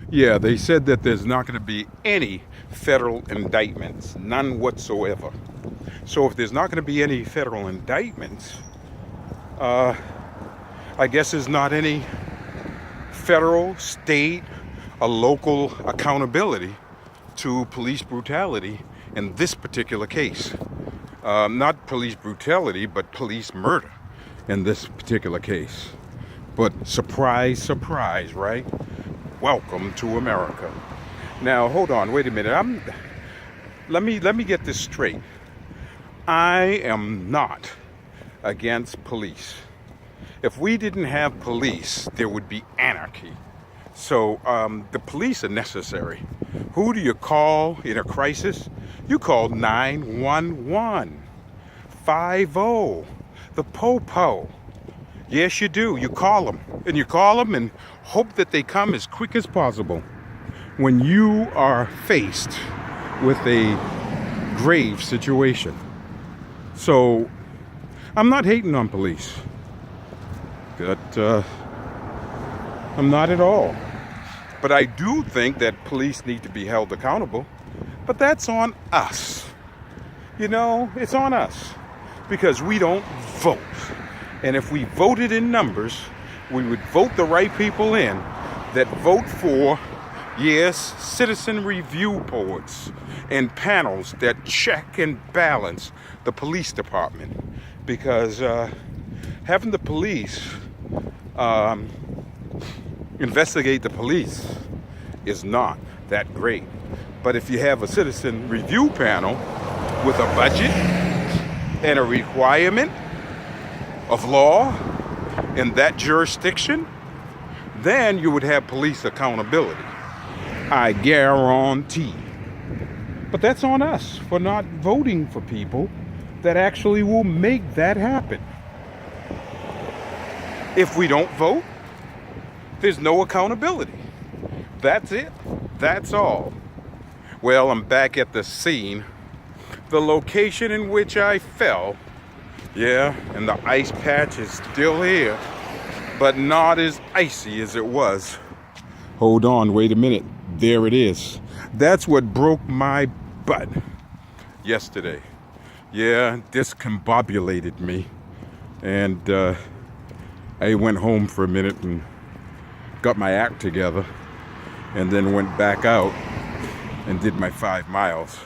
Yeah, they said that there's not going to be any federal indictments, none whatsoever. So if there's not going to be any federal indictments, I guess there's not any federal, state, or local accountability to police brutality in this particular case. Not police brutality, but police murder in this particular case. But surprise, surprise, right? Welcome to America. Now, hold on, wait a minute. Let me get this straight. I am not against police. If we didn't have police, there would be anarchy. So the police are necessary. Who do you call in a crisis? You call 911, 50, the po-po. Yes, you do. You call them. And you call them and hope that they come as quick as possible. When you are faced with a grave situation. So, I'm not hating on police. But, I'm not at all. But I do think that police need to be held accountable. But that's on us. You know, it's on us. Because we don't vote. And if we voted in numbers, we would vote the right people in that vote for, yes, citizen review boards and panels that check and balance the police department. Because having the police investigate the police is not that great. But if you have a citizen review panel with a budget and a requirement of law in that jurisdiction, then you would have police accountability. I guarantee. But that's on us for not voting for people that actually will make that happen. If we don't vote, there's no accountability. That's it. That's all. Well, I'm back at the scene, the location in which I fell. Yeah, and the ice patch is still here, but not as icy as it was. Hold on, wait a minute. There it is. That's what broke my butt yesterday. Yeah, discombobulated me. And I went home for a minute and got my act together, and then went back out and did my 5 miles.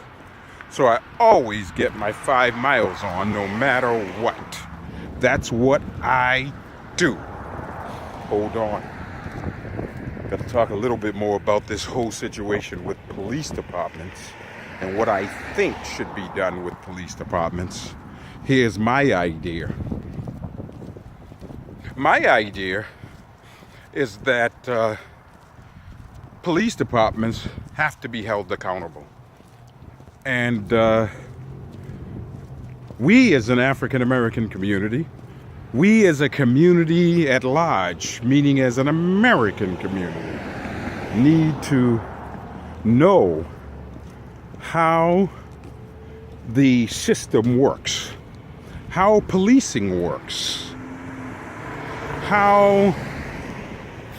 So I always get my 5 miles on no matter what. That's what I do. Hold on. Got to talk a little bit more about this whole situation with police departments and what I think should be done with police departments. Here's my idea. My idea is that police departments have to be held accountable. And we as an African American community, we as a community at large, meaning as an American community, need to know how the system works, how policing works, how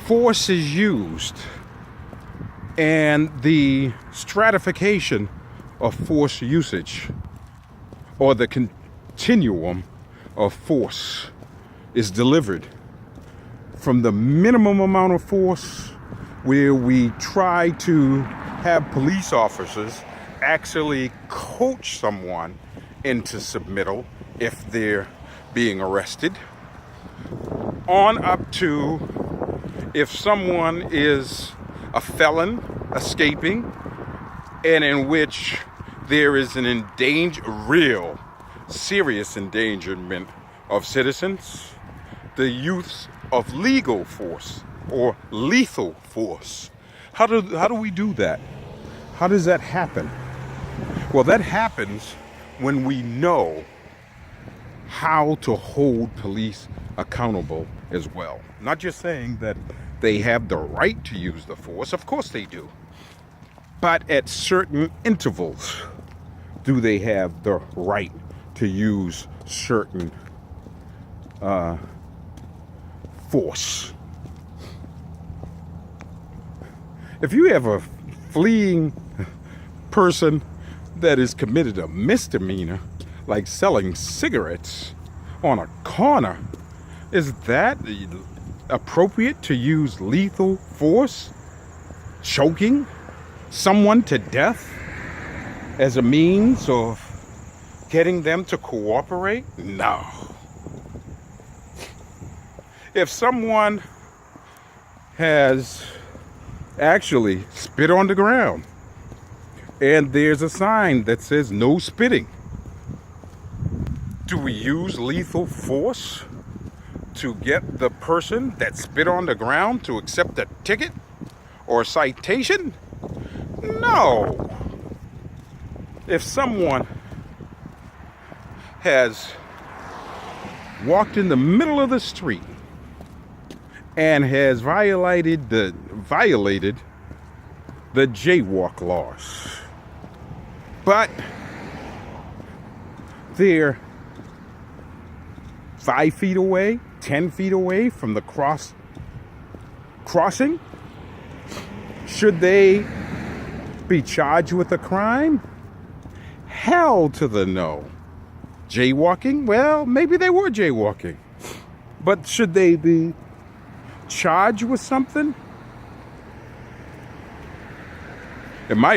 force is used, and the stratification of force usage, or the continuum of force is delivered from the minimum amount of force, where we try to have police officers actually coach someone into submittal if they're being arrested, on up to if someone is a felon escaping, and in which there is an real serious endangerment of citizens, the use of legal force or lethal force. How do we do that? How does that happen? Well, that happens when we know how to hold police accountable as well. Not just saying that they have the right to use the force, of course they do. But at certain intervals, do they have the right to use certain force? If you have a fleeing person that has committed a misdemeanor, like selling cigarettes on a corner, is that appropriate to use lethal force? Choking someone to death as a means of getting them to cooperate? No. If someone has actually spit on the ground and there's a sign that says no spitting, do we use lethal force to get the person that spit on the ground to accept a ticket or a citation? No. If someone has walked in the middle of the street and has violated the jaywalk laws, but they're 5 feet away, 10 feet away from the crossing, should they be charged with a crime? Hell to the no. Jaywalking? Well, maybe they were jaywalking. But should they be charged with something? In my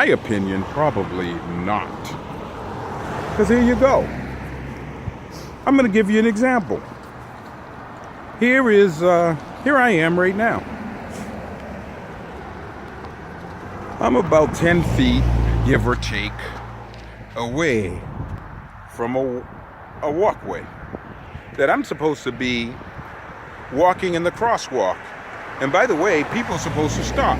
opinion, probably not. Because here you go. I'm going to give you an example. Here I am right now. I'm about 10 feet, give or take, away from a walkway that I'm supposed to be walking in the crosswalk. And by the way, people are supposed to stop.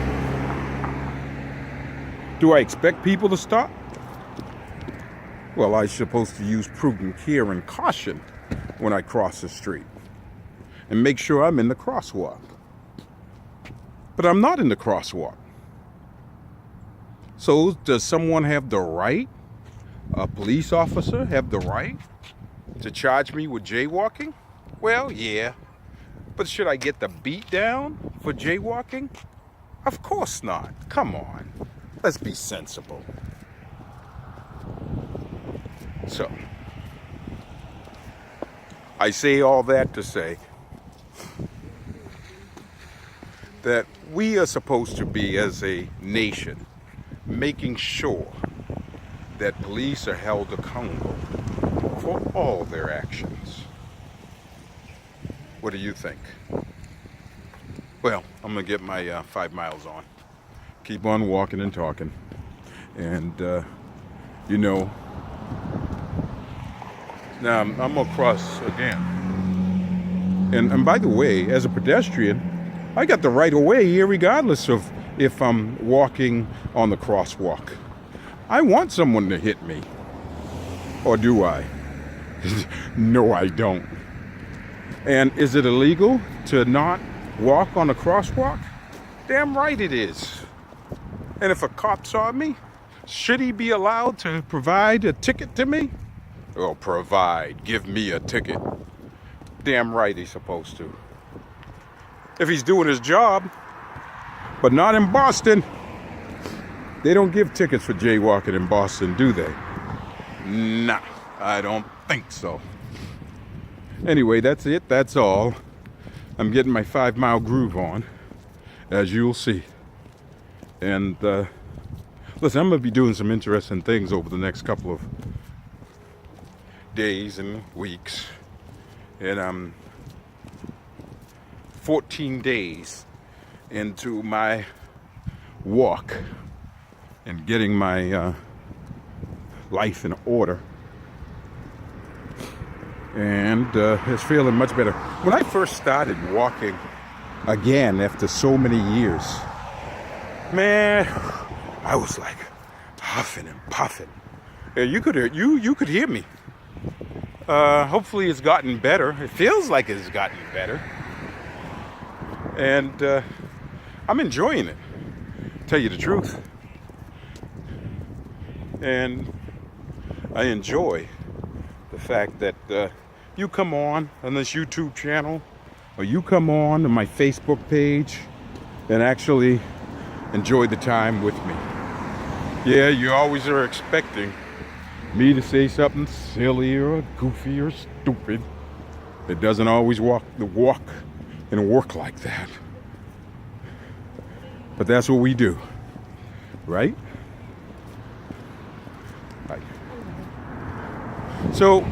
Do I expect people to stop? Well, I'm supposed to use prudent care and caution when I cross the street and make sure I'm in the crosswalk. But I'm not in the crosswalk. So does someone have the right, a police officer have the right to charge me with jaywalking? Well, yeah. But should I get the beat down for jaywalking? Of course not. Come on. Let's be sensible. So, I say all that to say that we are supposed to be, as a nation, making sure that police are held accountable for all their actions. What do you think? Well, I'm going to get my 5 miles on. Keep on walking and talking. And, now I'm going to cross again. And by the way, as a pedestrian, I got the right of way here regardless of if I'm walking on the crosswalk. I want someone to hit me. Or do I? No, I don't. And is it illegal to not walk on a crosswalk? Damn right it is. And if a cop saw me, should he be allowed to provide a ticket to me? Oh, give me a ticket. Damn right he's supposed to. If he's doing his job, but not in Boston. They don't give tickets for jaywalking in Boston, do they? Nah, I don't think so. Anyway, that's it. That's all. I'm getting my 5 mile groove on, as you'll see. And listen, I'm going to be doing some interesting things over the next couple of days and weeks. And I'm 14 days into my walk and getting my life in order. And it's feeling much better. When I first started walking again after so many years, man, I was like huffing and puffing. You could hear me. Hopefully it's gotten better. It feels like it's gotten better. And I'm enjoying it, tell you the truth. And I enjoy the fact that you come on this YouTube channel, or you come on to my Facebook page and actually enjoy the time with me. Yeah, you always are expecting me to say something silly or goofy or stupid. It doesn't always walk and work like that. But that's what we do, right? Right. So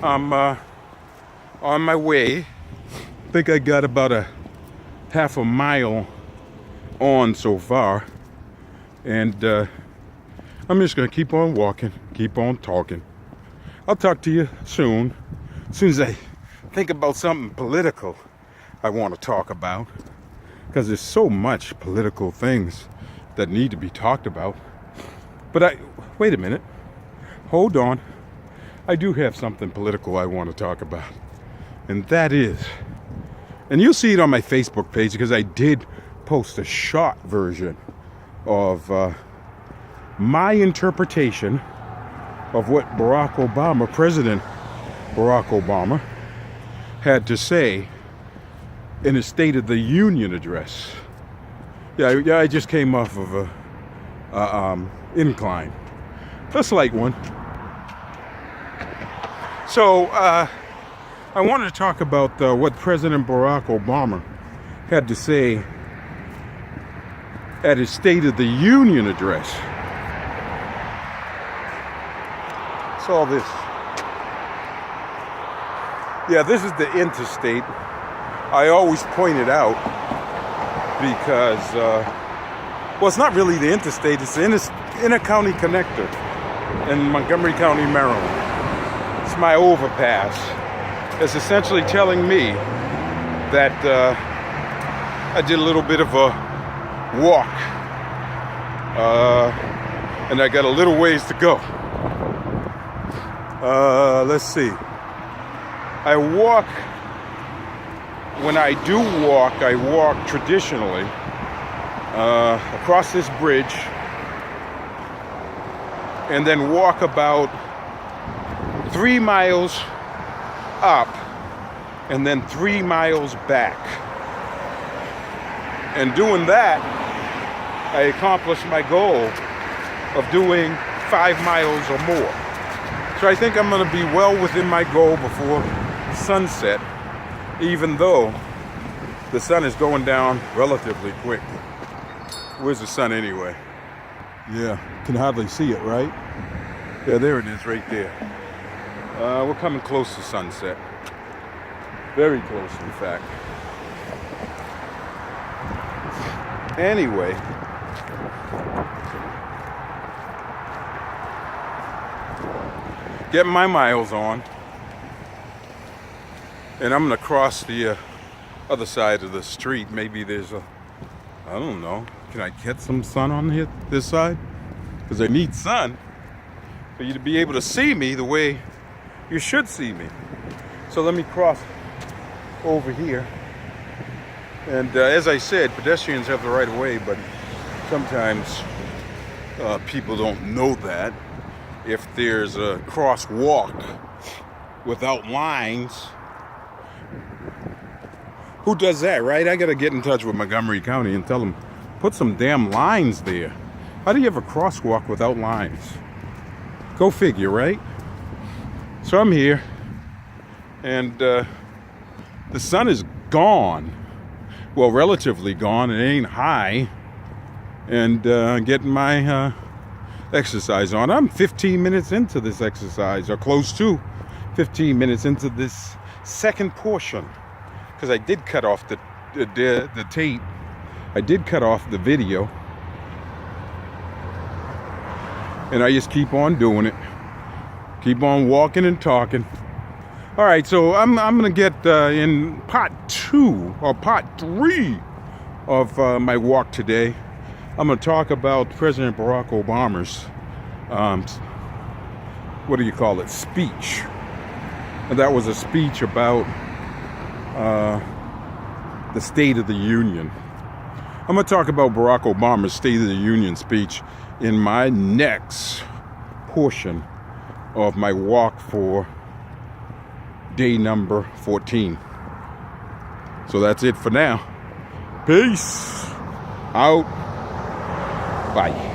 I'm on my way. I think I got about a half a mile on so far, and I'm just gonna keep on walking, keep on talking. I'll talk to you soon as I think about something political I want to talk about, because there's so much political things that need to be talked about. But wait a minute, hold on. I do have something political I want to talk about, and that is, and you'll see it on my Facebook page, because I did post a short version of my interpretation of what President Barack Obama had to say in his State of the Union address. Yeah, I just came off of a incline, a slight one. So I wanted to talk about what President Barack Obama had to say at his State of the Union address. It's all this. Yeah, this is the interstate. I always point it out because, well, it's not really the interstate, it's the inter-county connector in Montgomery County, Maryland. It's my overpass. It's essentially telling me that I did a little bit of a walk, and I got a little ways to go. Let's see. When I do walk, I walk traditionally across this bridge and then walk about 3 miles up and then 3 miles back. And doing that, I accomplished my goal of doing 5 miles or more. So I think I'm going to be well within my goal before sunset, even though the sun is going down relatively quick. Where's the sun anyway? Yeah, can hardly see it, right? Yeah, there it is right there. We're coming close to sunset. Very close, in fact. Anyway, getting my miles on, and I'm gonna cross the other side of the street. Maybe there's I don't know, can I get some sun on here, this side? Because I need sun for you to be able to see me the way you should see me. So let me cross over here. And as I said, pedestrians have the right of way, but sometimes people don't know that. If there's a crosswalk without lines, who does that, right? I gotta get in touch with Montgomery County and tell them, put some damn lines there. How do you have a crosswalk without lines? Go figure, right? So I'm here, and the sun is gone. Well, relatively gone. It ain't high. And getting my exercise on. I'm 15 minutes into this exercise, or close to 15 minutes into this second portion, because I did cut off the tape. I did cut off the video, and I just keep on doing it. Keep on walking and talking. All right, so I'm gonna get in part 2 or part 3 of my walk today. I'm gonna talk about President Barack Obama's what do you call it, speech. And that was a speech about the State of the Union. I'm gonna talk about Barack Obama's State of the Union speech in my next portion of my walk for day number 14. So that's it for now. Peace. Out. Bye.